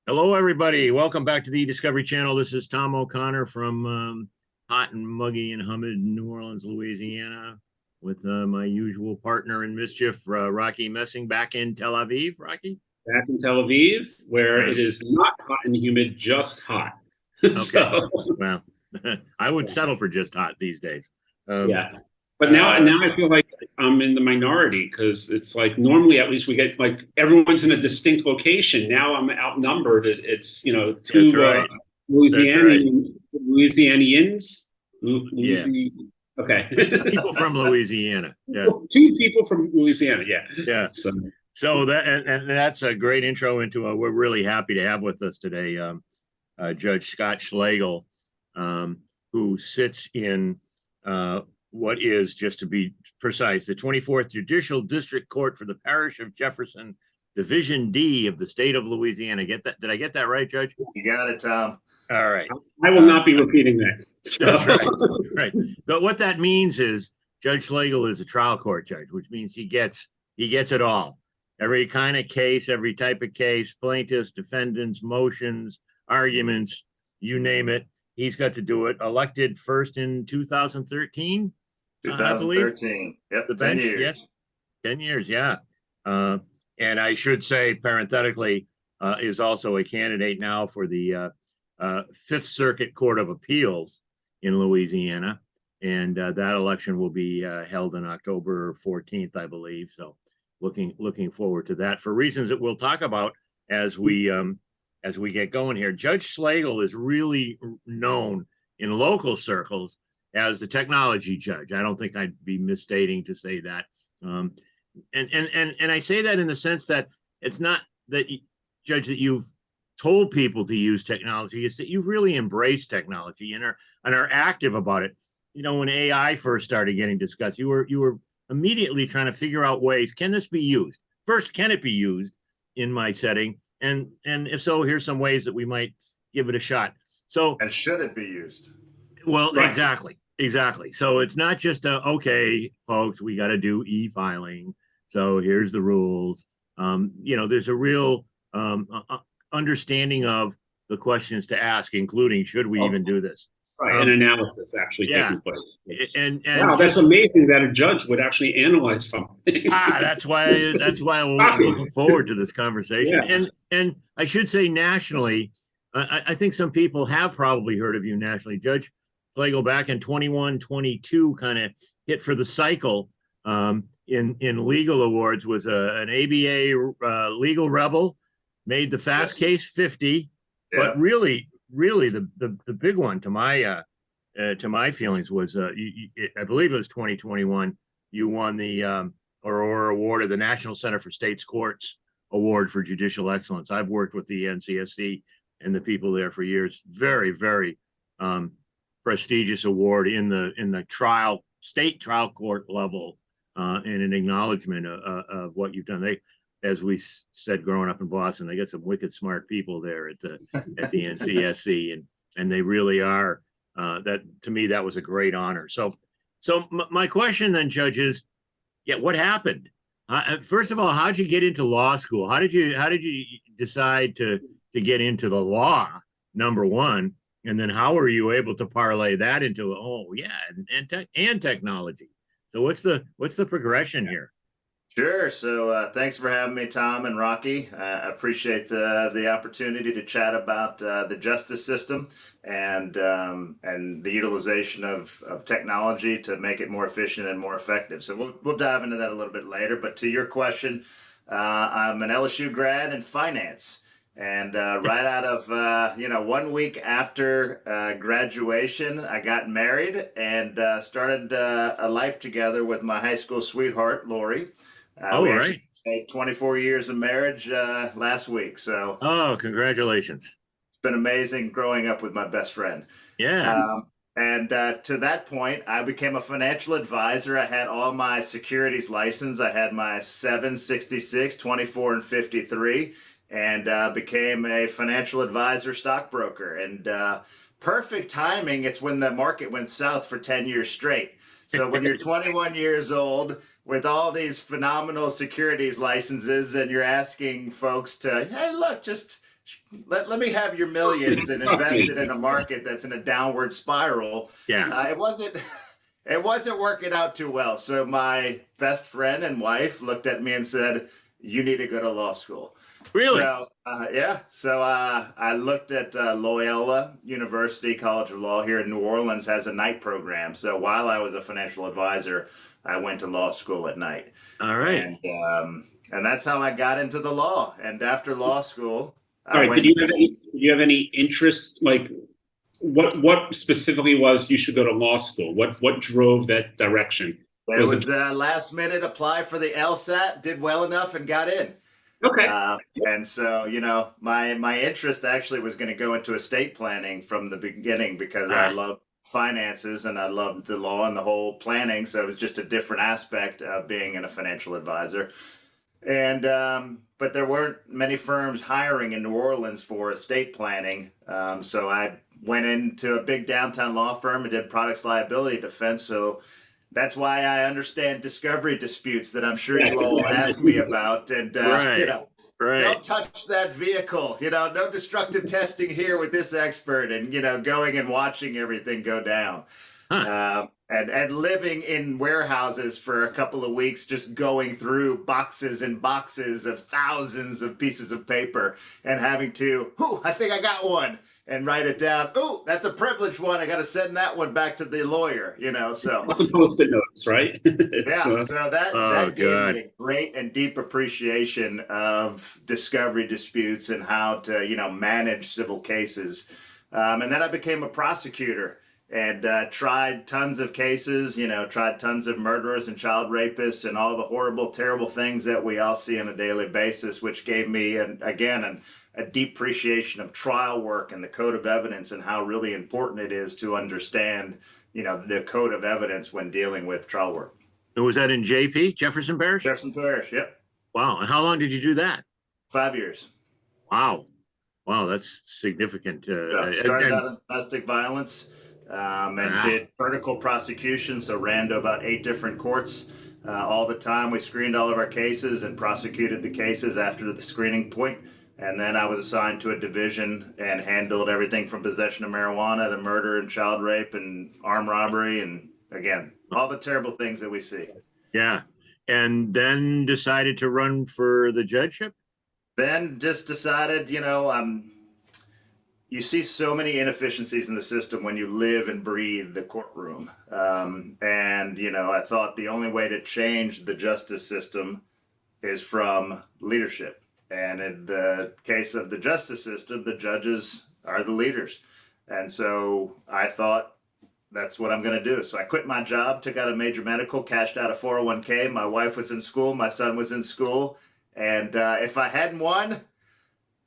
Hello, everybody. Welcome back to the Discovery Channel. This is Tom O'Connor from hot and muggy and humid New Orleans, Louisiana, with my usual partner in mischief, Rocky Messing, back in Tel Aviv. Rocky? Back in Tel Aviv, where Uh, it is not hot and humid, just hot. okay. So, Well, I would settle for just hot these days. Um, yeah. But now, uh, now I feel like I'm in the minority because it's like normally at least we get like everyone's in a distinct location. Now I'm outnumbered. It's that's two right. That's right. Louisianians, Yeah. Louisiana. Okay, People from Louisiana. Yeah. two people from Louisiana. Yeah. Yeah. So So and that's a great intro into we're really happy to have with us today Judge Scott Schlegel, um, who sits in what is, just to be precise, the 24th Judicial District Court for the Parish of Jefferson, Division D of the state of Louisiana. Get that? Did I get that right, Judge? You got it, Tom. All right. I will not be repeating that. That's right. So. Right. But what that means is Judge Schlegel is a trial court judge, which means he gets it all. Every kind of case, every type of case, plaintiffs, defendants, motions, arguments, you name it. He's got to do it. Elected first in 2013, I believe. 2013. The Yep, 10 bench, years. yes. 10 years, yeah. Uh, and I should say, parenthetically, is also a candidate now for the Fifth Circuit Court of Appeals in Louisiana. And that election will be held on October 14th, I believe. So looking forward to that for reasons that we'll talk about as we get going here. Judge Schlegel is really known in local circles as the technology judge. I don't think I'd be misstating to say that. And I say that in the sense that it's not that, Judge, that you've told people to use technology. It's that you've really embraced technology and are active about it. When AI first started getting discussed, you were immediately trying to figure out ways. Can this be used? First, can it be used in my setting? And if so, here's some ways that we might give it a shot. So, And should it be used? well, Right. exactly. So it's not just okay, folks, we got to do e-filing. So here's the rules. There's a real understanding of the questions to ask, including should we even do this? Right, an analysis actually Yeah, taking place. and Wow, that's just amazing that a judge would actually analyze something. that's why I'm looking forward to this conversation. Yeah. And I should say nationally, I think some people have probably heard of you nationally. Judge Schlegel back in 21, 22 kind of hit for the cycle in legal awards, was an ABA legal rebel, made the Fastcase 50, Yeah. but really the big one to my feelings was I believe it was 2021. You won the or awarded the National Center for States Courts Award for Judicial Excellence. I've worked with the NCSC and the people there for years. Very, very prestigious award in the state trial court level, and an acknowledgement of what you've done. They, as we said growing up in Boston, they got some wicked smart people there at the NCSC, and they really are. That, to me, that was a great honor. So my question then, Judge, is, yeah, what happened? First of all, how'd you get into law school? How did you decide to get into the law? Number one, and then how were you able to parlay that into and technology? So what's the progression here? Sure. So thanks for having me, Tom and Rocky. I appreciate the opportunity to chat about the justice system and the utilization of technology to make it more efficient and more effective. So we'll dive into that a little bit later. But to your question, I'm an LSU grad in finance. And right out of 1 week after graduation, I got married and started a life together with my high school sweetheart, Lori. Oh, We right. actually made 24 years of marriage last week, so Oh, congratulations. it's been amazing growing up with my best friend. Yeah. And to that point, I became a financial advisor. I had all my securities license. I had my 766, 24, and 53, and became a financial advisor stockbroker. And perfect timing, it's when the market went south for 10 years straight. So when you're 21 years old with all these phenomenal securities licenses and you're asking folks to, hey, look, just let me have your millions and invest it in a market that's in a downward spiral. Yeah. It wasn't working out too well. So my best friend and wife looked at me and said, "You need to go to law school." Really? So yeah. So I looked at Loyola University College of Law here in New Orleans has a night program. So while I was a financial advisor, I went to law school at night. All right. And that's how I got into the law. And after law school, All right. Did you have any interest? Like, what specifically was you should go to law school? What drove that direction? It was last minute apply for the LSAT, did well enough, and got in. Okay. And so, my interest actually was going to go into estate planning from the beginning because I love finances and I loved the law and the whole planning. So it was just a different aspect of being a financial advisor. And but there weren't many firms hiring in New Orleans for estate planning. So I went into a big downtown law firm and did products liability defense. So that's why I understand discovery disputes that I'm sure you all ask me about. And don't touch that vehicle. No destructive testing here with this expert. And going and watching everything go down. Huh. And living in warehouses for a couple of weeks, just going through boxes and boxes of thousands of pieces of paper and having to, I think I got one, and write it down. Oh, that's a privileged one. I got to send that one back to the lawyer, so. Post-it notes, right? So that gave me a great and deep appreciation of discovery disputes and how to, manage civil cases. And then I became a prosecutor. And tried tons of cases, tried tons of murderers and child rapists and all the horrible, terrible things that we all see on a daily basis, which gave me, a deep appreciation of trial work and the code of evidence and how really important it is to understand, the code of evidence when dealing with trial work. And was that in JP, Jefferson Parish? Jefferson Parish, yep. Wow. And how long did you do that? 5 years. Wow. Wow, that's significant. Started out in domestic violence. And did vertical prosecution, so ran to about 8 different courts all the time. We screened all of our cases and prosecuted the cases after the screening point. And then I was assigned to a division and handled everything from possession of marijuana to murder and child rape and armed robbery. And again, all the terrible things that we see. Yeah. And then decided to run for the judgeship? Then just decided, you see so many inefficiencies in the system when you live and breathe the courtroom. I thought the only way to change the justice system is from leadership. And in the case of the justice system, the judges are the leaders. And so I thought that's what I'm going to do. So I quit my job, took out a major medical, cashed out a 401k. My wife was in school. My son was in school. And if I hadn't won,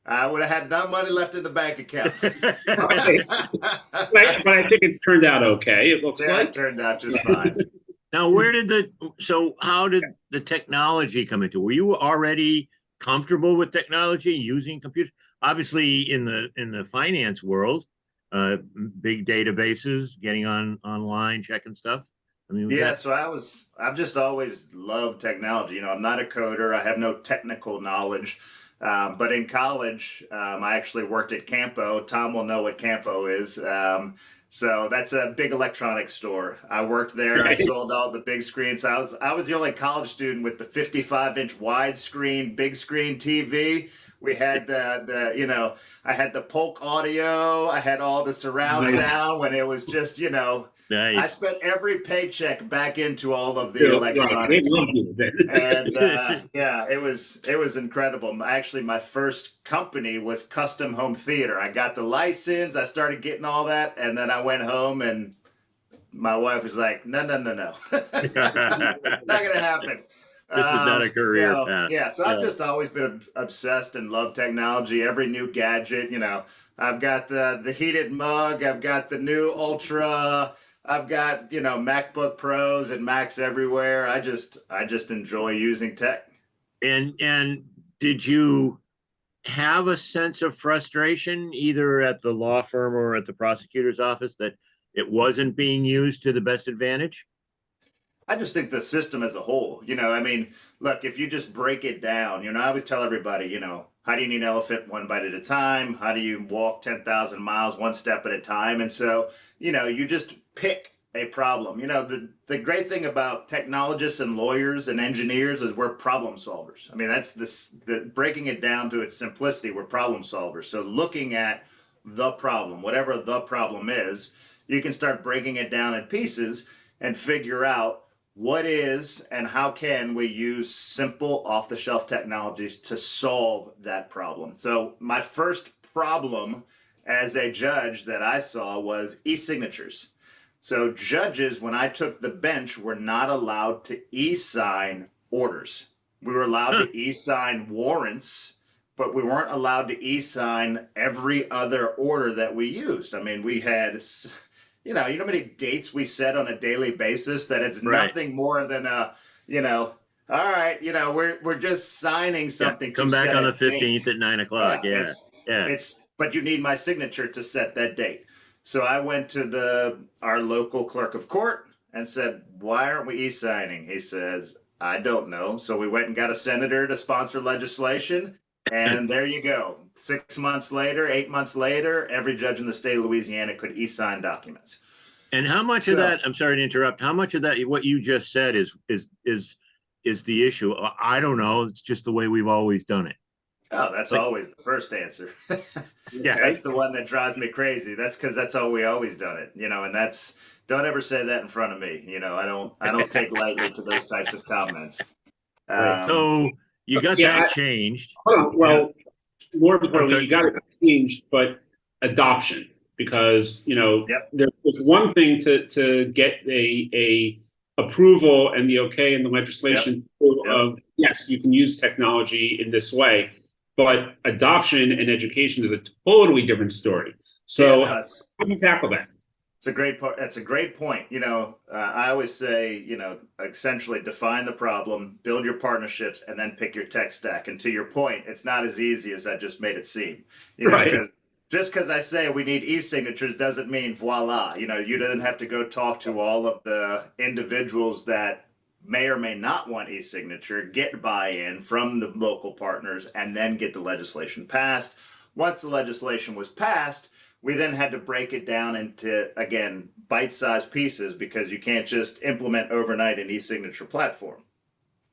I would have had no money left in the bank account. But I think it's turned out okay. It looks like it turned out just fine. Now, how did the technology come into? Were you already comfortable with technology, using computers? Obviously, in the finance world, big databases, getting online, checking stuff. I mean, so I've just always loved technology. I'm not a coder. I have no technical knowledge. But in college, I actually worked at Campo. Tom will know what Campo is. So that's a big electronics store. I worked there. I sold all the big screens. I was the only college student with the 55-inch widescreen, big screen TV. We had I had the Polk audio. I had all the surround sound when it was just, Nice. I spent every paycheck back into all of the electronics. And it was incredible. Actually, my first company was Custom Home Theater. I got the license. I started getting all that. And then I went home and my wife was like, no. Not going to happen. This is not a career path. So I've just always been obsessed and loved technology, every new gadget. I've got the heated mug. I've got the new Ultra. I've got, MacBook Pros and Macs everywhere. I just enjoy using tech. And did you have a sense of frustration either at the law firm or at the prosecutor's office that it wasn't being used to the best advantage? I just think the system as a whole, I mean, look, if you just break it down, I always tell everybody, how do you eat an elephant one bite at a time? How do you walk 10,000 miles one step at a time? And so, you just pick a problem. The great thing about technologists and lawyers and engineers is we're problem solvers. I mean, that's the breaking it down to its simplicity, we're problem solvers. So looking at the problem, whatever the problem is, you can start breaking it down in pieces and figure out what is and how can we use simple off-the-shelf technologies to solve that problem. So my first problem as a judge that I saw was e-signatures. So judges, when I took the bench, were not allowed to e-sign orders. We were allowed to e-sign warrants, but we weren't allowed to e-sign every other order that we used. I mean, we had, you know how many dates we set on a daily basis that it's nothing more than all right, we're just signing something. Come back on the 15th at 9 o'clock. Yeah. But you need my signature to set that date. So I went to our local clerk of court and said, why aren't we e-signing? He says, I don't know. So we went and got a senator to sponsor legislation. And there you go. 6 months later, 8 months later, every judge in the state of Louisiana could e-sign documents. And how much of that, I'm sorry to interrupt, how much of that, what you just said is the issue? I don't know. It's just the way we've always done it. Oh, that's always the first answer. Yeah. That's the one that drives me crazy. That's because that's how we always done it, and that's, don't ever say that in front of me. I don't take lightly to those types of comments. So you got that changed. Well, more importantly, you got it changed, but adoption, because, there's one thing to get a approval and the okay and the legislation of, yes, you can use technology in this way, but adoption and education is a totally different story. So how do you tackle that? It's a great part. That's a great point. I always say, essentially define the problem, build your partnerships, and then pick your tech stack. And to your point, it's not as easy as I just made it seem. Because just because I say we need e-signatures doesn't mean voila. You didn't have to go talk to all of the individuals that may or may not want e-signature, get buy-in from the local partners, and then get the legislation passed. Once the legislation was passed, we then had to break it down into, again, bite-sized pieces, because you can't just implement overnight an e-signature platform.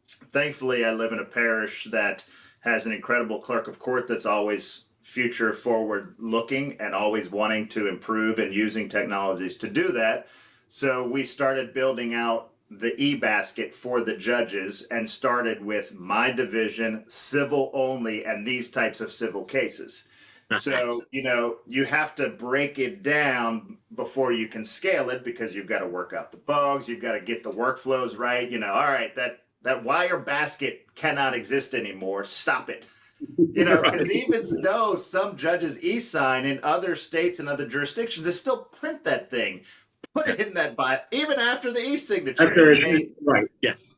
Thankfully, I live in a parish that has an incredible clerk of court that's always future forward looking and always wanting to improve and using technologies to do that. So we started building out the e-basket for the judges and started with my division, civil only, and these types of civil cases. So, you have to break it down before you can scale it, because you've got to work out the bugs. You've got to get the workflows right. All right, that wire basket cannot exist anymore. Stop it. Because even though some judges e-sign in other states and other jurisdictions, they still print that thing, put it in that bio, even after the e-signature. Right. Yes.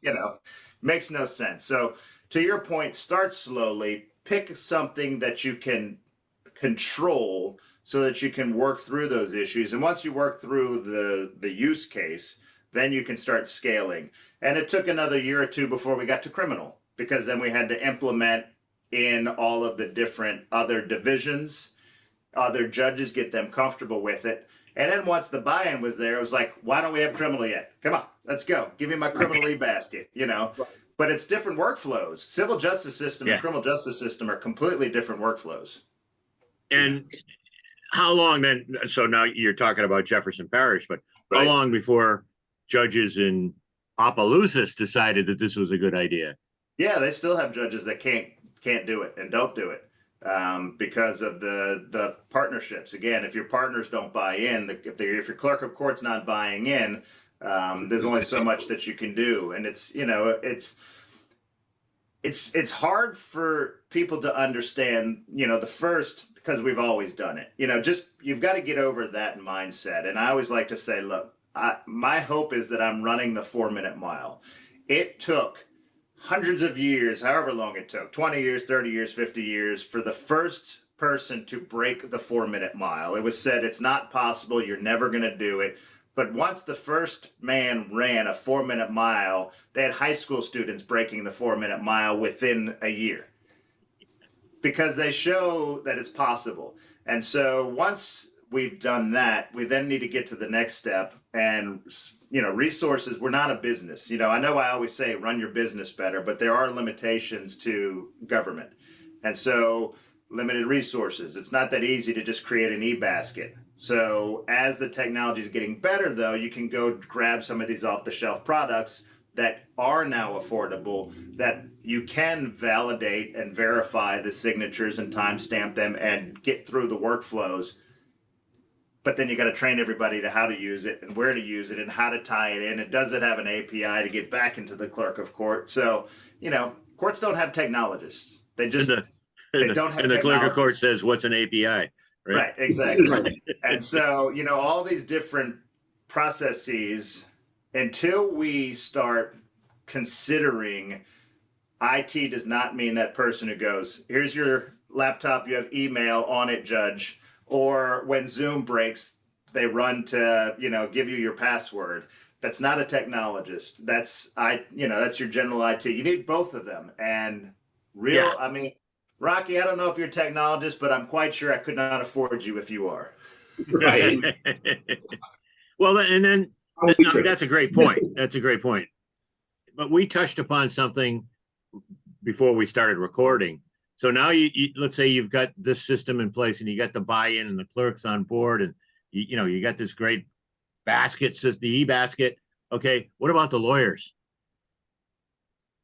Makes no sense. So to your point, start slowly, pick something that you can control so that you can work through those issues. And once you work through the use case, then you can start scaling. And it took another year or two before we got to criminal, because then we had to implement in all of the different other divisions, other judges, get them comfortable with it. And then once the buy-in was there, it was like, why don't we have criminal yet? Come on, let's go. Give me my criminal e-basket, But it's different workflows. Civil justice system and criminal justice system are completely different workflows. And how long then? So now you're talking about Jefferson Parish, but how long before judges in Opelousas decided that this was a good idea? Yeah, they still have judges that can't do it and don't do it because of the partnerships. Again, if your partners don't buy in, if your clerk of court's not buying in, there's only so much that you can do, and it's hard for people to understand. The first, because we've always done it. You've got to get over that mindset. And I always like to say, look, my hope is that I'm running the 4-minute mile. It took hundreds of years, however long it took, 20 years, 30 years, 50 years, for the first person to break the 4-minute mile. It was said, it's not possible, you're never going to do it. But once the first man ran a 4-minute mile, they had high school students breaking the 4-minute mile within a year because they show that it's possible. And so once we've done that, we then need to get to the next step. And, resources, we're not a business. I know I always say run your business better, but there are limitations to government. And so limited resources. It's not that easy to just create an e-basket. So as the technology is getting better, though, you can go grab some of these off-the-shelf products that are now affordable, that you can validate and verify the signatures and timestamp them and get through the workflows. But then you got to train everybody to how to use it and where to use it and how to tie it in. And does it have an API to get back into the clerk of court? So, courts don't have technologists. They just they don't have. And the clerk of court says, "What's an API?" Right, exactly. And so, all these different processes, until we start considering IT does not mean that person who goes, here's your laptop, you have email on it, Judge. Or when Zoom breaks, they run to, give you your password. That's not a technologist. That's your general IT. You need both of them. And Rachi, I don't know if you're a technologist, but I'm quite sure I could not afford you if you are. Right. Well, and then that's a great point. That's a great point. But we touched upon something before we started recording. So now you let's say you've got this system in place and you got the buy-in and the clerks on board and you got this great basket system, the e-basket. Okay, what about the lawyers?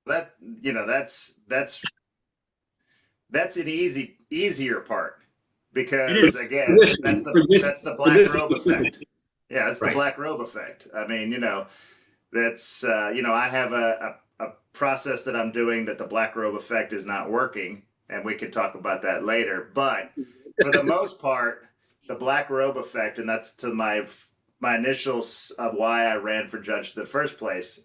That's an easier part because again, that's the black robe effect. Yeah, that's the black robe effect. I mean, that's I have a process that I'm doing that the black robe effect is not working, and we could talk about that later. But for the most part, the black robe effect, and that's to my initials of why I ran for judge in the first place.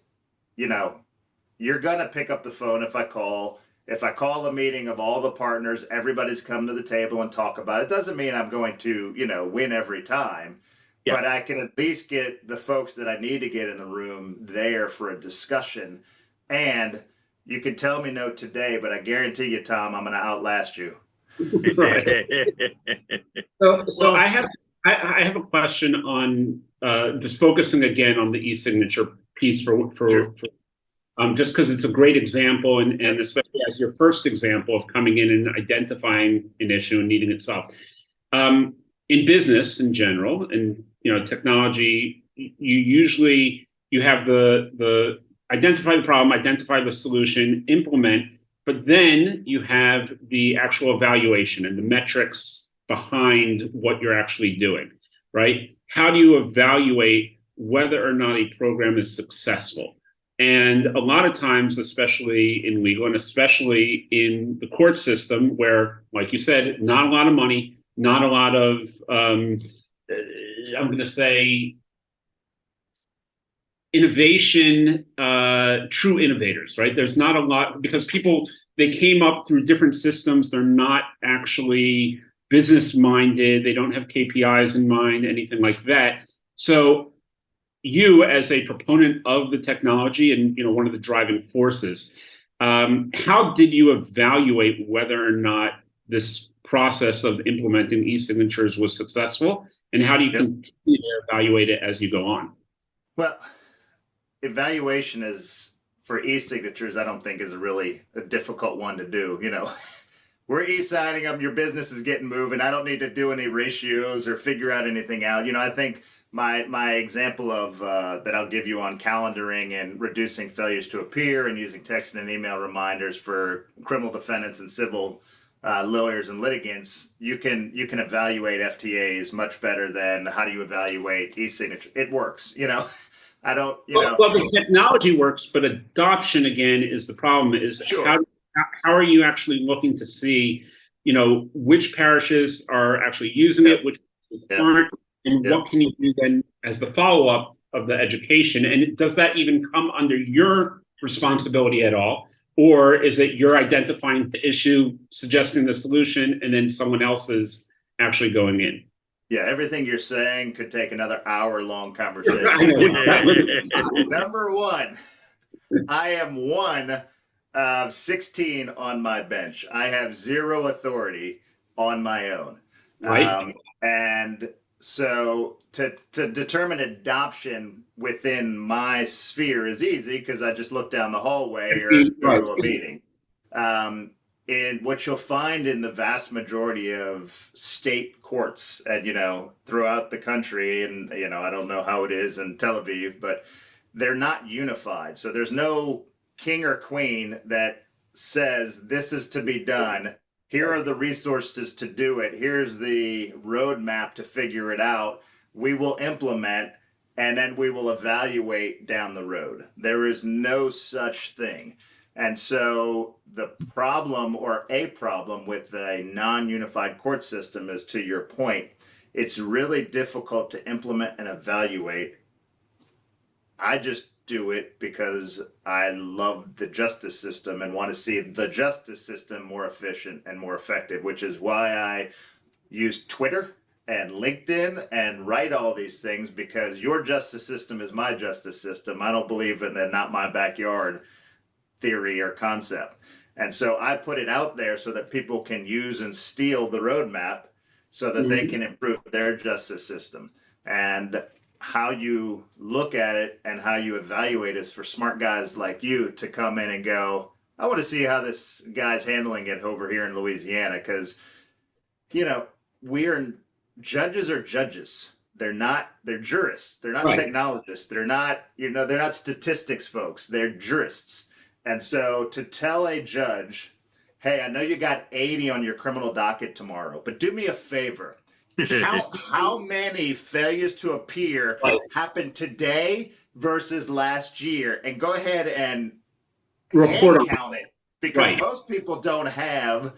You're gonna pick up the phone if I call. If I call a meeting of all the partners, everybody's come to the table and talk about it. Doesn't mean I'm going to, win every time, but I can at least get the folks that I need to get in the room there for a discussion. And you can tell me no today, but I guarantee you, Tom, I'm going to outlast you. So I have a question on just focusing again on the e-signature piece for just because it's a great example, and especially as your first example of coming in and identifying an issue and needing it solved. In business in general, and technology, you have the identify the problem, identify the solution, implement, but then you have the actual evaluation and the metrics behind what you're actually doing, right? How do you evaluate whether or not a program is successful? And a lot of times, especially in legal and especially in the court system, where, like you said, not a lot of money, not a lot of, I'm going to say, innovation, true innovators, right? There's not a lot because people, they came up through different systems. They're not actually business minded. They don't have KPIs in mind, anything like that. So you, as a proponent of the technology and one of the driving forces, how did you evaluate whether or not this process of implementing e-signatures was successful, and how do you continue to evaluate it as you go on? Well, evaluation is for e-signatures, I don't think is really a difficult one to do. We're e-signing them, your business is getting moving. I don't need to do any ratios or figure out anything out. I think my example of that I'll give you on calendaring and reducing failures to appear and using text and email reminders for criminal defendants and civil lawyers and litigants, you can evaluate FTAs much better than how do you evaluate e-signature. It works, I don't, Well, the technology works, but adoption again is the problem. Is how are you actually looking to see, which parishes are actually using it, which aren't, and what can you do then as the follow-up of the education? And does that even come under your responsibility at all? Or is it you're identifying the issue, suggesting the solution, and then someone else is actually going in? Yeah, everything you're saying could take another hour-long I conversation. know. Number one, I am one of 16 on my bench. I have zero authority on my own. Right. And so to determine adoption within my sphere is easy because I just look down the hallway or go to a meeting. And what you'll find in the vast majority of state courts and, throughout the country, and, I don't know how it is in Tel Aviv, but they're not unified. So there's no king or queen that says this is to be done. Here are the resources to do it. Here's the roadmap to figure it out. We will implement and then we will evaluate down the road. There is no such thing. And so the problem or a problem with a non-unified court system is, to your point, it's really difficult to implement and evaluate. I just do it because I love the justice system and want to see the justice system more efficient and more effective, which is why I use Twitter and LinkedIn and write all these things, because your justice system is my justice system. I don't believe in the not my backyard theory or concept. And so I put it out there so that people can use and steal the roadmap so that they can improve their justice system. And how you look at it and how you evaluate is for smart guys like you to come in and go, I want to see how this guy's handling it over here in Louisiana. Because, judges are judges. They're jurists. They're not technologists. They're not statistics folks. They're jurists. And so to tell a judge, hey, I know you got 80 on your criminal docket tomorrow, but do me a favor. How many failures to appear happened today versus last year? And go ahead and hand count it, because most people don't have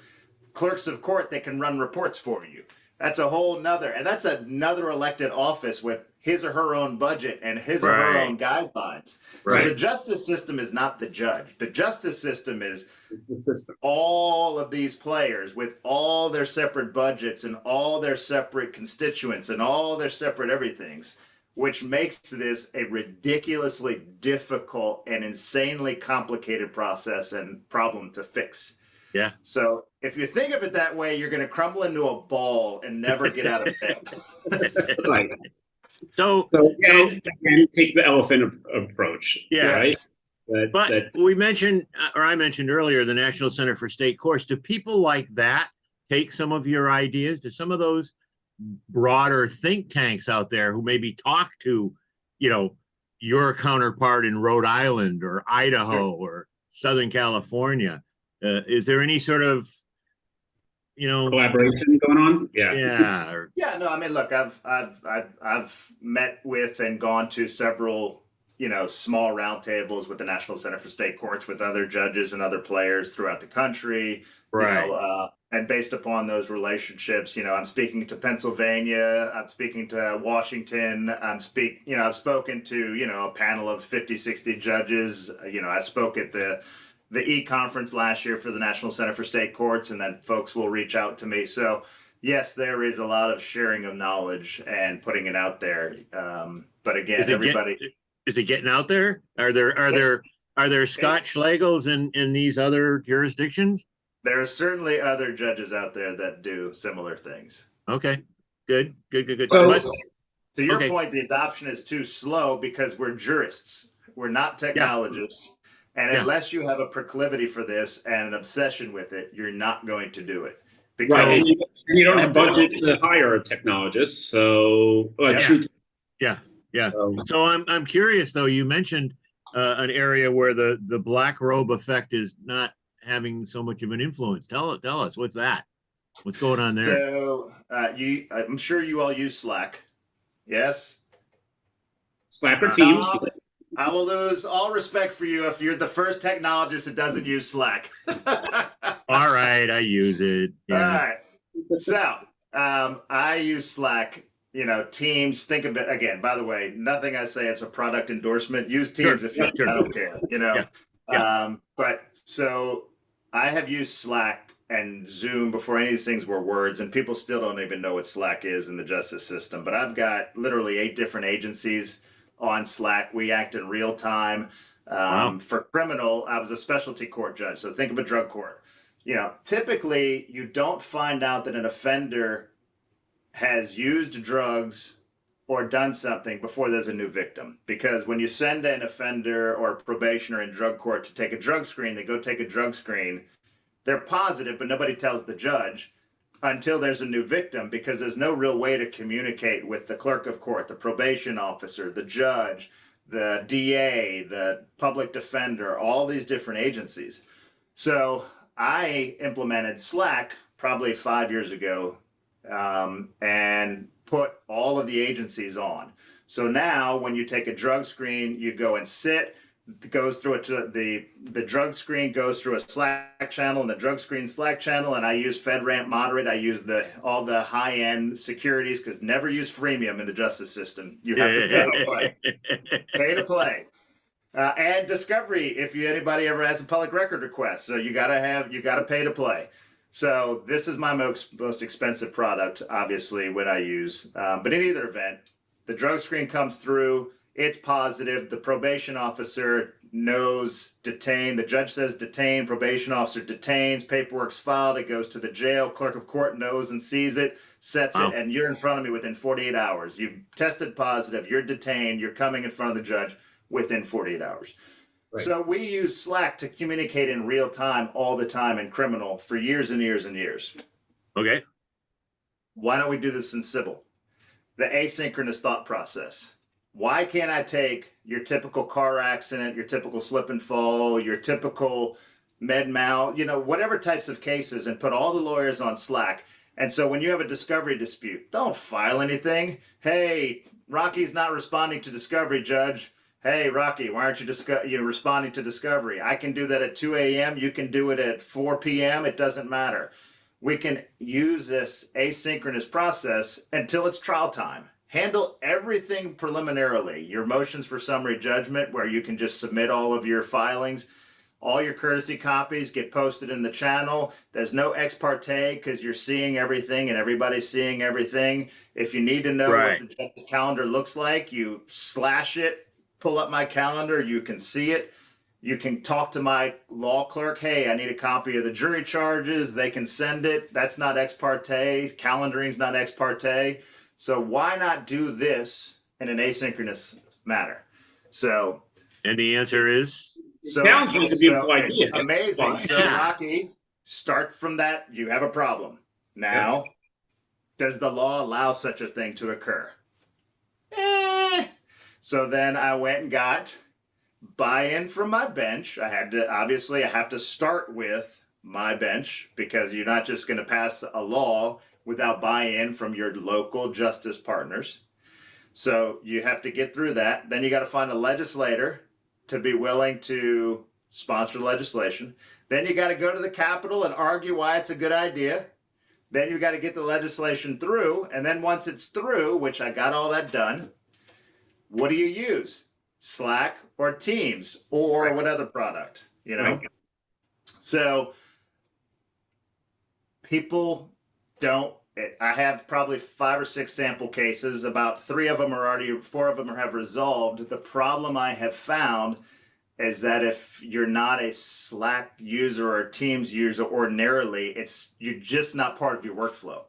clerks of court that can run reports for you. That's another elected office with his or her own budget and his or her own guidelines. So the justice system is not the judge. The justice system is all of these players with all their separate budgets and all their separate constituents and all their separate everythings, which makes this a ridiculously difficult and insanely complicated process and problem to fix. Yeah. So if you think of it that way, you're going to crumble into a ball and never get out of bed. Right. So again, take the elephant approach. Yeah. Right? We mentioned, or I mentioned earlier, the National Center for State Courts. Do people like that take some of your ideas? Do some of those broader think tanks out there who maybe talk to, your counterpart in Rhode Island or Idaho or Southern California? Is there any sort of, collaboration going on? Yeah. No, I mean, look, I've met with and gone to several, small roundtables with the National Center for State Courts with other judges and other players throughout the country. Right. And based upon those relationships, I'm speaking to Pennsylvania, I'm speaking to Washington, I've spoken to, a panel of 50, 60 judges. I spoke at the e-conference last year for the National Center for State Courts, and then folks will reach out to me. So yes, there is a lot of sharing of knowledge and putting it out there. But again, is it getting out there? Are there Scott Schlegels in these other jurisdictions? There are certainly other judges out there that do similar things. Okay, good. So, to your point, the adoption is too slow because we're jurists. We're not technologists. And unless you have a proclivity for this and an obsession with it, you're not going to do it. Because and you don't have budget to hire a technologist. So So I'm curious though. You mentioned an area where the black robe effect is not having so much of an influence. Tell us, what's that? What's going on there? So I'm sure you all use Slack. Yes. Slack or Teams. I will lose all respect for you if you're the first technologist that doesn't use Slack. All right, I use it. Yeah. All right. So I use Slack. Teams. Think of it again. By the way, nothing I say is a product endorsement. Use Teams if you. I don't care. But so I have used Slack and Zoom before any of these things were words, and people still don't even know what Slack is in the justice system. But I've got literally 8 different agencies on Slack. We act in real time. Wow. For criminal, I was a specialty court judge. So think of a drug court. You know, typically you don't find out that an offender has used drugs or done something before there's a new victim. Because when you send an offender or a probationer in drug court to take a drug screen, they go take a drug screen. They're positive, but nobody tells the judge until there's a new victim, because there's no real way to communicate with the clerk of court, the probation officer, the judge, the DA, the public defender, all these different agencies. So I implemented Slack probably 5 years ago, and put all of the agencies on. So now when you take a drug screen, you go and sit, it goes through it to the drug screen goes through a Slack channel and the drug screen Slack channel. And I use FedRAMP Moderate. I use all the high end securities, because never use freemium in the justice system. You have to pay to play. Pay to play. And discovery, if anybody ever has a public record request. So you gotta pay to play. So this is my most expensive product, obviously, when I use. But in either event, the drug screen comes through. It's positive. The probation officer knows detain. The judge says detain. Probation officer detains. Paperwork's filed. It goes to the jail. Clerk of court knows and sees it, sets it, and you're in front of me within 48 hours. You've tested positive. You're detained. You're coming in front of the judge within 48 hours. Right. So we use Slack to communicate in real time all the time in criminal for years and years and years. Okay. Why don't we do this in civil? The asynchronous thought process. Why can't I take your typical car accident, your typical slip and fall, your typical med mal, whatever types of cases, and put all the lawyers on Slack? And so when you have a discovery dispute, don't file anything. Hey, Rocky's not responding to discovery, judge. Hey, Rachi, why aren't you responding to discovery? I can do that at 2 a.m. You can do it at 4 p.m. It doesn't matter. We can use this asynchronous process until it's trial time. Handle everything preliminarily. Your motions for summary judgment, where you can just submit all of your filings. All your courtesy copies get posted in the channel. There's no ex parte, because you're seeing everything and everybody's seeing everything. If you need to know what the judge's calendar looks like, you slash it. Pull up my calendar, you can see it. You can talk to my law clerk. Hey, I need a copy of the jury charges. They can send it. That's not ex parte. Calendaring's not ex parte. So why not do this in an asynchronous manner? So, and the answer is? It's amazing. So Rachi, start from that. You have a problem. Now, does the law allow such a thing to occur? So then I went and got buy-in from my bench. I have to start with my bench, because you're not just going to pass a law without buy-in from your local justice partners. So you have to get through that. Then you got to find a legislator to be willing to sponsor legislation. Then you got to go to the Capitol and argue why it's a good idea. Then you got to get the legislation through. And then once it's through, which I got all that done, what do you use? Slack or Teams or what other product, So people don't, I have probably 5 or 6 sample cases. About 4 of them have resolved. The problem I have found is that if you're not a Slack user or a Teams user ordinarily, you're just not part of your workflow.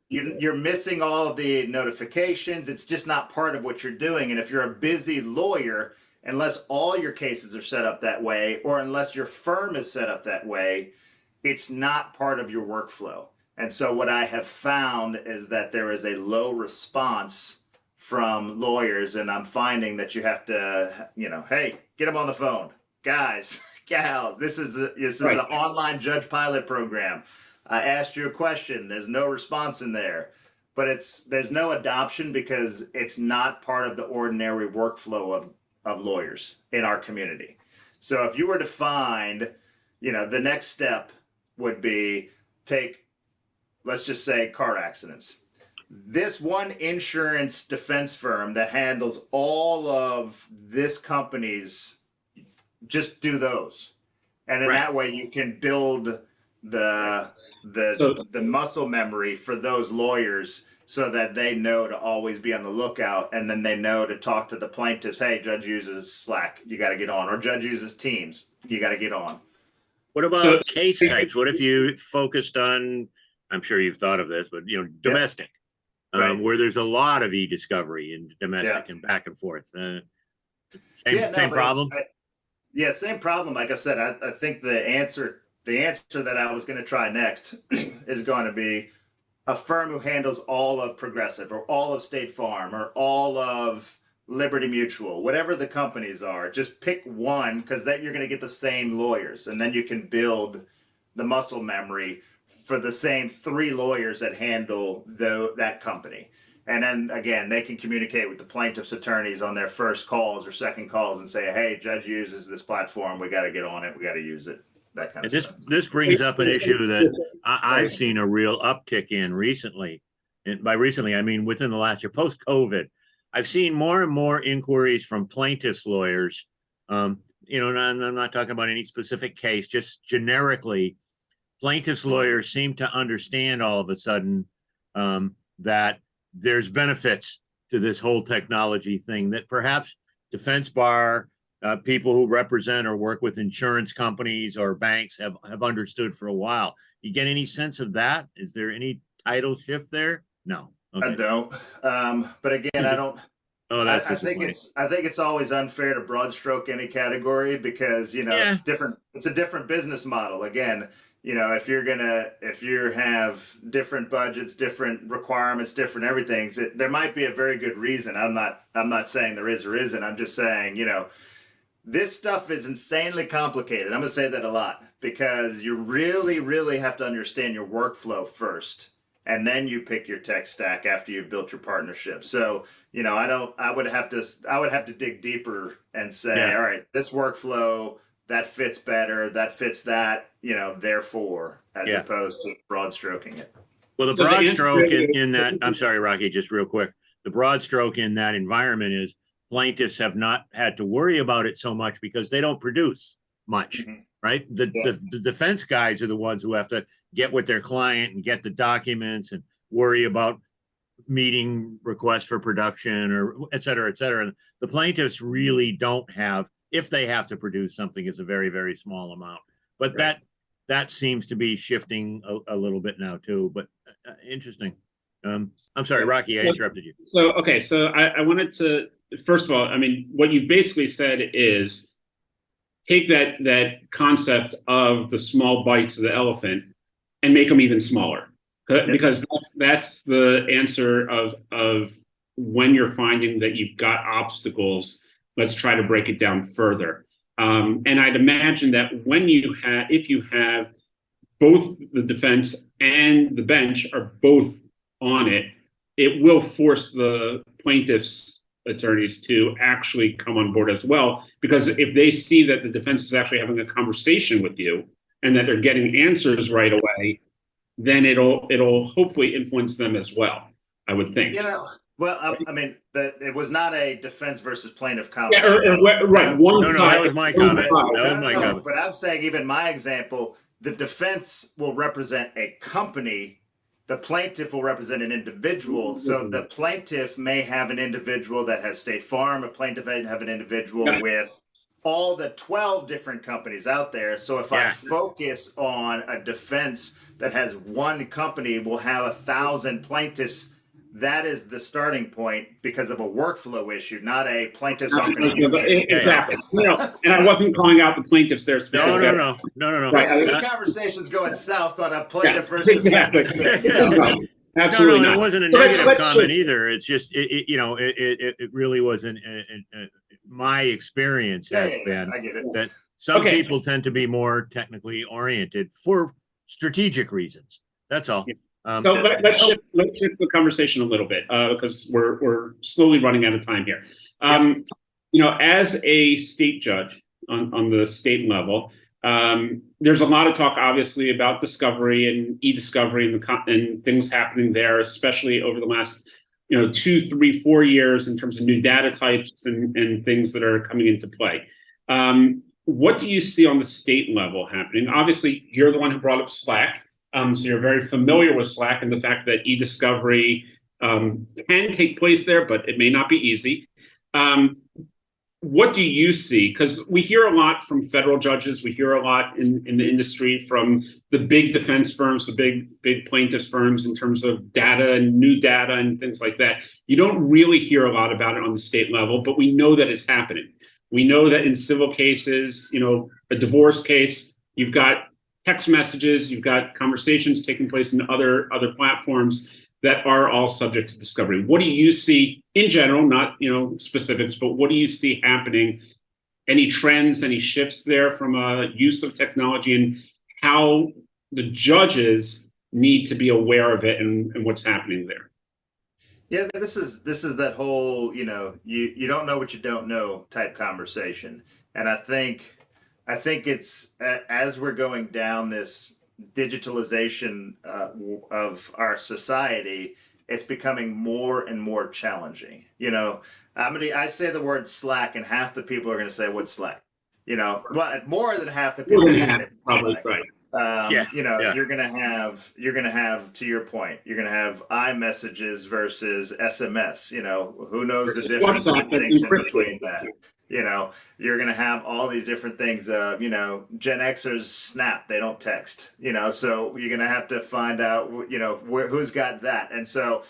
You're missing all of the notifications. It's just not part of what you're doing. And if you're a busy lawyer, unless all your cases are set up that way, or unless your firm is set up that way, it's not part of your workflow. And so what I have found is that there is a low response from lawyers, and I'm finding that you have to, hey, get them on the phone. Guys, gals, this is an online judge pilot program. I asked you a question. There's no response in there, but there's no adoption because it's not part of the ordinary workflow of lawyers in our community. So if you were to find, the next step would be let's just say car accidents. This one insurance defense firm that handles all of this company's, just do those. And in that way you can build the muscle memory for those lawyers so that they know to always be on the lookout, and then they know to talk to the plaintiffs. Hey, judge uses Slack, you got to get on, or judge uses Teams, you got to get on. What about case types? What if you focused on, I'm sure you've thought of this, but domestic, where there's a lot of e-discovery and domestic and back and forth. Same problem. Same problem. Like I said, I think the answer that I was going to try next is going to be a firm who handles all of Progressive or all of State Farm or all of Liberty Mutual, whatever the companies are. Just pick one, because then you're going to get the same lawyers, and then you can build the muscle memory for the same 3 lawyers that handle that company. And then again, they can communicate with the plaintiff's attorneys on their first calls or second calls and say, hey, judge uses this platform, we got to get on it, we got to use it. That kind of stuff. This brings up an issue that I've seen a real uptick in recently. And by recently, I mean within the last year, post-COVID. I've seen more and more inquiries from plaintiffs' lawyers. And I'm not talking about any specific case, just generically, plaintiffs' lawyers seem to understand all of a sudden that there's benefits to this whole technology thing that perhaps defense bar, people who represent or work with insurance companies or banks have understood for a while. You get any sense of that? Is there any title shift there? No. Okay. I don't. But again, I don't. Oh, that's I think it's always unfair to broad stroke any category, because it's different. It's a different business model. Again, if you have different budgets, different requirements, different everything, there might be a very good reason. I'm not saying there is or isn't. I'm just saying, this stuff is insanely complicated. I'm going to say that a lot, because you really, really have to understand your workflow first, and then you pick your tech stack after you've built your partnership. So, I would have to dig deeper and say, all right, this workflow that fits better, that fits that, therefore, as opposed to broad stroking it. Well, the broad stroke in that, I'm sorry, Rocky, just real quick. The broad stroke in that environment is plaintiffs have not had to worry about it so much because they don't produce much, right? The defense guys are the ones who have to get with their client and get the documents and worry about meeting requests for production or et cetera, et cetera. And the plaintiffs really don't have, if they have to produce something, it's a very, very small amount. But that seems to be shifting a little bit now too, but interesting. I'm sorry, Rocky, I interrupted you. So I wanted to, first of all, I mean, what you basically said is take that concept of the small bites of the elephant and make them even smaller, because that's the answer of when you're finding that you've got obstacles. Let's try to break it down further. And I'd imagine that if you have both the defense and the bench are both on it, it will force the plaintiff's attorneys to actually come on board as well. Because if they see that the defense is actually having a conversation with you and that they're getting answers right away, then it'll hopefully influence them as well, I would think. Well, I mean, it was not a defense versus plaintiff comment. Right. One side. That was my comment. That was my comment. But I'm saying, even my example, the defense will represent a company. The plaintiff will represent an individual. So the plaintiff may have an individual that has State Farm. A plaintiff may have an individual with all the 12 different companies out there. So if I focus on a defense that has one company, will have 1,000 plaintiffs. That is the starting point because of a workflow issue, not a plaintiff's own. Exactly. And I wasn't calling out the plaintiffs there specifically. No. Right. This conversation's going south on a plaintiff versus exactly. Absolutely not. It wasn't a negative comment either. It's just it really wasn't. My experience has been I get it. that some people tend to be more technically oriented for strategic reasons. That's all. So let's shift the conversation a little bit because we're slowly running out of time here. As a state judge on the state level, there's a lot of talk, obviously, about discovery and e-discovery and things happening there, especially over the last 2, 3, 4 years in terms of new data types and things that are coming into play. what do you see on the state level happening? Obviously, you're the one who brought up Slack, so you're very familiar with Slack and the fact that e-discovery can take place there, but it may not be easy. What do you see? Because we hear a lot from federal judges, we hear a lot in the industry from the big defense firms, the big plaintiffs firms in terms of data and new data and things like that. You don't really hear a lot about it on the state level, but we know that it's happening. We know that in civil cases, a divorce case, you've got text messages, you've got conversations taking place in other platforms that are all subject to discovery. What do you see in general, not specifics, but what do you see happening? Any trends, any shifts there from a use of technology, and how the judges need to be aware of it and what's happening there? Yeah, this is that whole, you don't know what you don't know type conversation. And I think it's as we're going down this digitalization of our society, it's becoming more and more challenging. I say the word Slack, and half the people are going to say, "What's Slack?" Well, more than half the people are going to say probably Slack. right. You're gonna have, to your point, you're gonna have iMessages versus SMS. Who knows the difference and distinction between that? You're gonna have all these different things. Gen Xers snap; they don't text. So you're gonna have to find out, who's got that. And so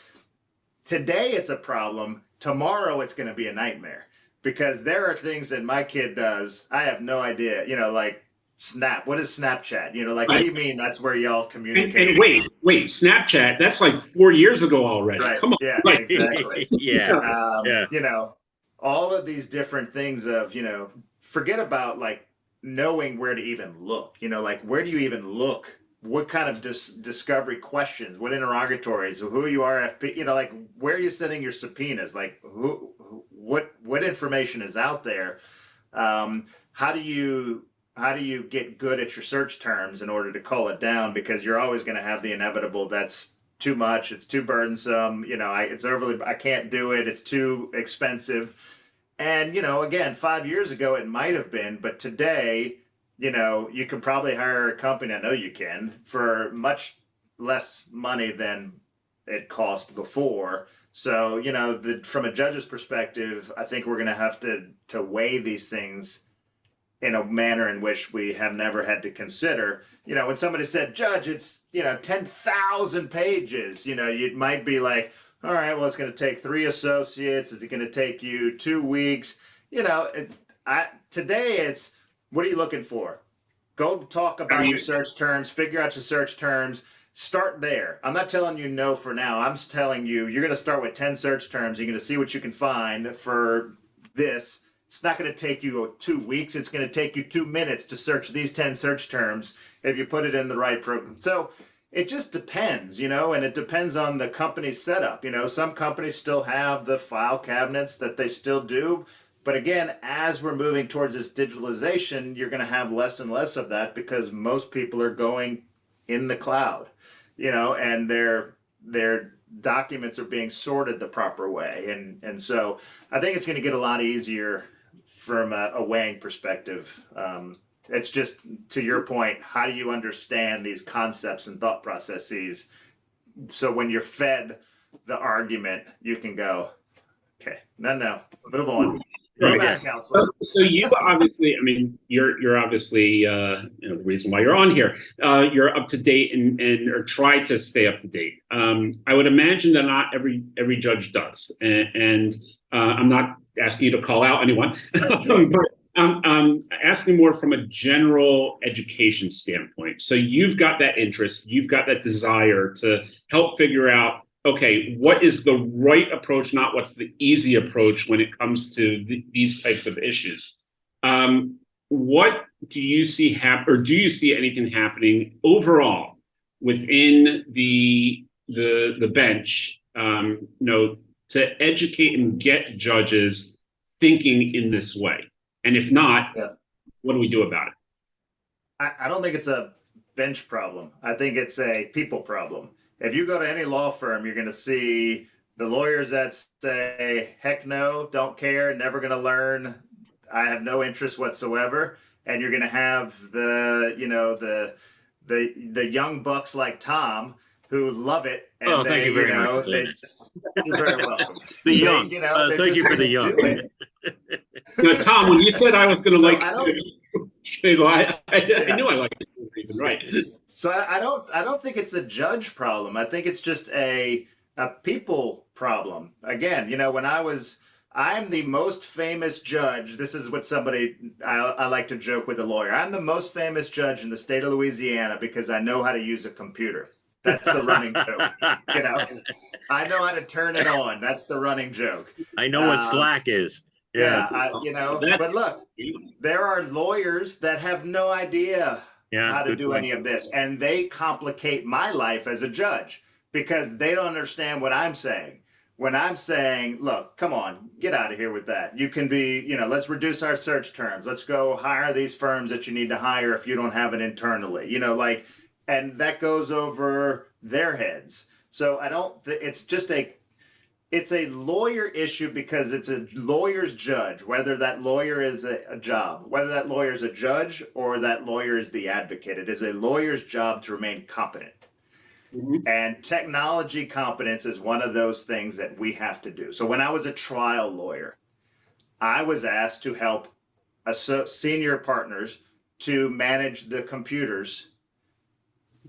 today it's a problem. Tomorrow it's gonna be a nightmare, because there are things that my kid does. I have no idea. Like Snap. What is Snapchat? What do you mean that's where y'all communicate? And wait, Snapchat, that's like 4 years ago already. Right. Come on. Yeah, Right. exactly. Yeah. All of these different things of, forget about like knowing where to even look, where do you even look? What kind of discovery questions, what interrogatories, who are you RFP, where are you sending your subpoenas? What information is out there? How do you get good at your search terms in order to cull it down? Because you're always going to have the inevitable that's too much, it's too burdensome, it's overly, I can't do it, it's too expensive. And, again, 5 years ago it might have been, but today, you can probably hire a company, I know you can, for much less money than it cost before. So, from a judge's perspective, I think we're going to have to weigh these things in a manner in which we have never had to consider. When somebody said, "Judge, it's 10,000 pages," you might be like, "All right, well, it's going to take 3 associates. It's going to take you 2 weeks." Today it's, what are you looking for? Go talk about your search terms. Figure out your search terms. Start there. I'm not telling you no for now. I'm telling you, you're going to start with 10 search terms. You're going to see what you can find for this. It's not going to take you 2 weeks. It's going to take you 2 minutes to search these 10 search terms if you put it in the right program. So it just depends, and it depends on the company's setup. Some companies still have the file cabinets that they still do. But again, as we're moving towards this digitalization, you're going to have less and less of that, because most people are going in the cloud, and their documents are being sorted the proper way. And so I think it's going to get a lot easier from a weighing perspective. It's just, to your point, how do you understand these concepts and thought processes? So when you're fed the argument, you can go, okay, no, move on. Right. Counsel. So you obviously, you're obviously, the reason why you're on here. You're up to date and or try to stay up to date. I would imagine that not every judge does, and I'm not asking you to call out anyone, but I'm asking more from a general education standpoint. So you've got that interest, you've got that desire to help figure out, okay, what is the right approach, not what's the easy approach when it comes to these types of issues. What do you see or do you see anything happening overall within the bench, to educate and get judges thinking in this way? And if not, what do we do about it? I don't think it's a bench problem. I think it's a people problem. If you go to any law firm, you're going to see the lawyers that say, heck no, don't care, never going to learn, I have no interest whatsoever. and you're going to have the, you know, the young bucks like Tom who love it, and Oh, thank they, you very you much know, for they saying just, you're very welcome. The They, young. you know, they're Thank just you for the gonna young. do it. You know, Tom, when you said I was going to So like I don't- Schlegel, I Yeah. knew I liked it. Right. So I don't think it's a judge problem. I think it's just a people problem. Again, you know, I'm the most famous judge. This is what I like to joke with a lawyer. I'm the most famous judge in the state of Louisiana because I know how to use a computer. That's the running joke. You know, I know how to turn it on. That's the running joke. I know what Slack is. Yeah, you know, but look, Yeah. there are lawyers that have no idea Yeah, how to good do point. any of this, and they complicate my life as a judge because they don't understand what I'm saying. When I'm saying, look, come on, get out of here with that. You can be, you know, let's reduce our search terms. Let's go hire these firms that you need to hire if you don't have it internally. You know, like, and that goes over their heads. So it's a lawyer issue because it's a lawyer's judge, whether that lawyer is a job, whether that lawyer is a judge or that lawyer is the advocate. It is a lawyer's job to remain competent. Mhm. And technology competence is one of those things that we have to do. So when I was a trial lawyer, I was asked to help senior partners to manage the computers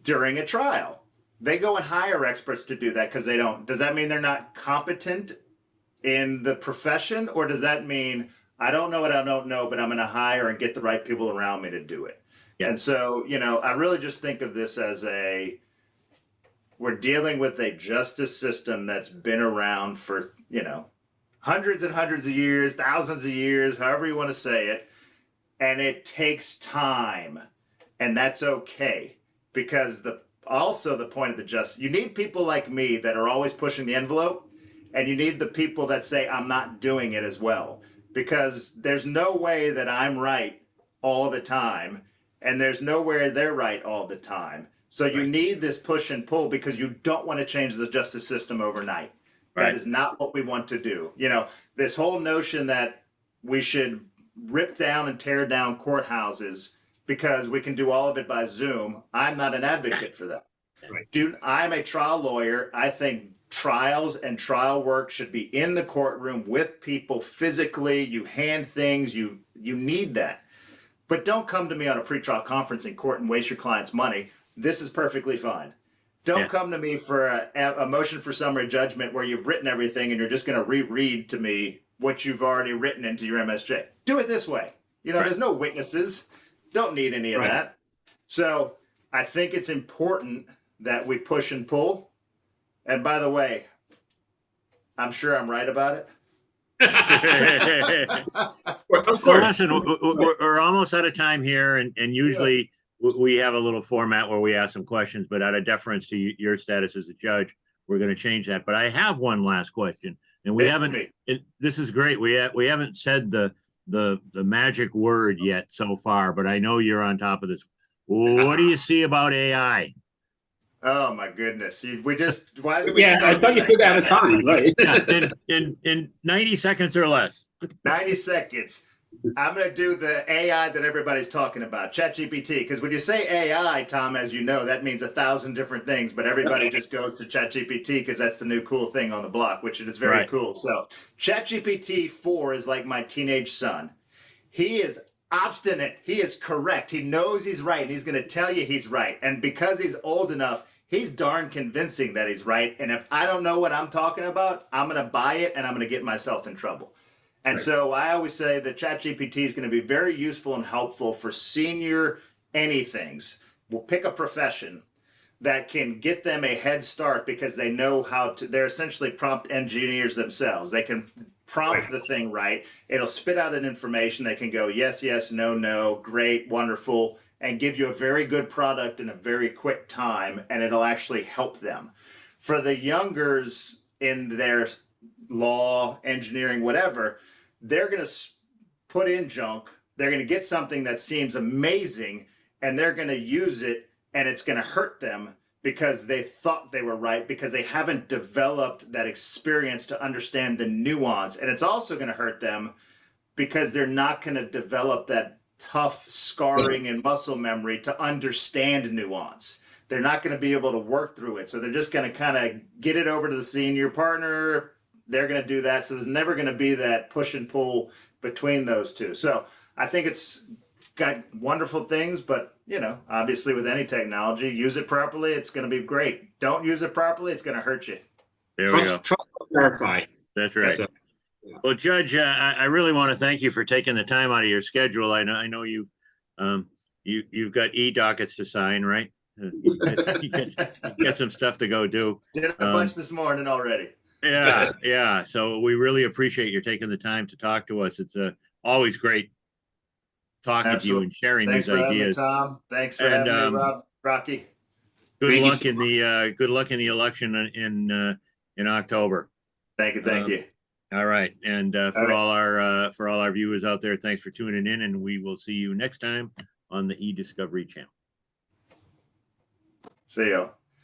during a trial. They go and hire experts to do that because they don't. Does that mean they're not competent in the profession? Or does that mean I don't know what I don't know, but I'm going to hire and get the right people around me to do it? Yeah. And so, you know, I really just think of this as we're dealing with a justice system that's been around for, you know, hundreds and hundreds of years, thousands of years, however you want to say it. And it takes time. And that's okay. Because also the point of the justice, you need people like me that are always pushing the envelope. And you need the people that say, I'm not doing it as well. Because there's no way that I'm right all the time. And there's nowhere they're right all the time. So you need this push and pull because you don't want to change the justice system overnight. Right. That is not what we want to do. You know, this whole notion that we should rip down and tear down courthouses because we can do all of it by Zoom. I'm not an advocate for that. Right. Dude, I'm a trial lawyer. I think trials and trial work should be in the courtroom with people physically. You hand things, you need that. But don't come to me on a pretrial conference in court and waste your client's money. This is perfectly fine. Don't come to me for a motion for summary judgment where you've written everything and you're just going to reread to me what you've already written into your MSJ. Do it this way. You know, there's no witnesses. Don't need any of that. So I think it's important that we push and pull. And by the way, I'm sure I'm right about it. Of course. Well, listen, we're almost out of time here, and usually we have a little format where we ask some questions, but out of deference to your status as a judge, we're going to change that. But I have one last question, and we haven't. This is great. We haven't said the magic word yet so far, but I know you're on top of this. What do you see about AI? Oh my goodness! Why did we? Yeah, I thought you took out of time, right? in 90 seconds or less. 90 seconds. I'm going to do the AI that everybody's talking about, ChatGPT. Because when you say AI, Tom, as you know, that means 1,000 different things, but everybody just goes to ChatGPT because that's the new cool thing on the block, which is very cool. So ChatGPT 4 is like my teenage son. He is obstinate. He is correct. He knows he's right, and he's going to tell you he's right. And because he's old enough, he's darn convincing that he's right. And if I don't know what I'm talking about, I'm going to buy it, and I'm going to get myself in trouble. And so I always say that ChatGPT is going to be very useful and helpful for senior anythings. We'll pick a profession that can get them a head start because they know how to, they're essentially prompt engineers themselves. They can prompt the thing right. It'll spit out an information. They can go, yes, yes, no, no, great, wonderful, and give you a very good product in a very quick time, and it'll actually help them. For the youngers in their law, engineering, whatever, they're going to put in junk. They're going to get something that seems amazing, and they're going to use it, and it's going to hurt them because they thought they were right, because they haven't developed that experience to understand the nuance. And it's also going to hurt them because they're not going to develop that tough scarring and muscle memory to understand nuance. They're not going to be able to work through it. So they're just going to kind of get it over to the senior partner. They're going to do that. So there's never going to be that push and pull between those two. So I think it's got wonderful things, but you know, obviously with any technology, use it properly, it's going to be great. Don't use it properly, it's going to hurt you. There we go. Trust, verify. That's right. So, Well, Judge, I really want to thank you for taking the time out of your schedule. I know you've got e-dockets to sign, right? You got some stuff to go do. Did a bunch this morning already. Yeah. So we really appreciate you taking the time to talk to us. It's always great talking to you and sharing Thanks these for ideas. having me, Tom. Thanks for having me, Rocky. Good luck in the election in October. Thank you. All right, and for all our viewers out there, thanks for tuning in, and we will see you next time on the eDiscovery channel. See you.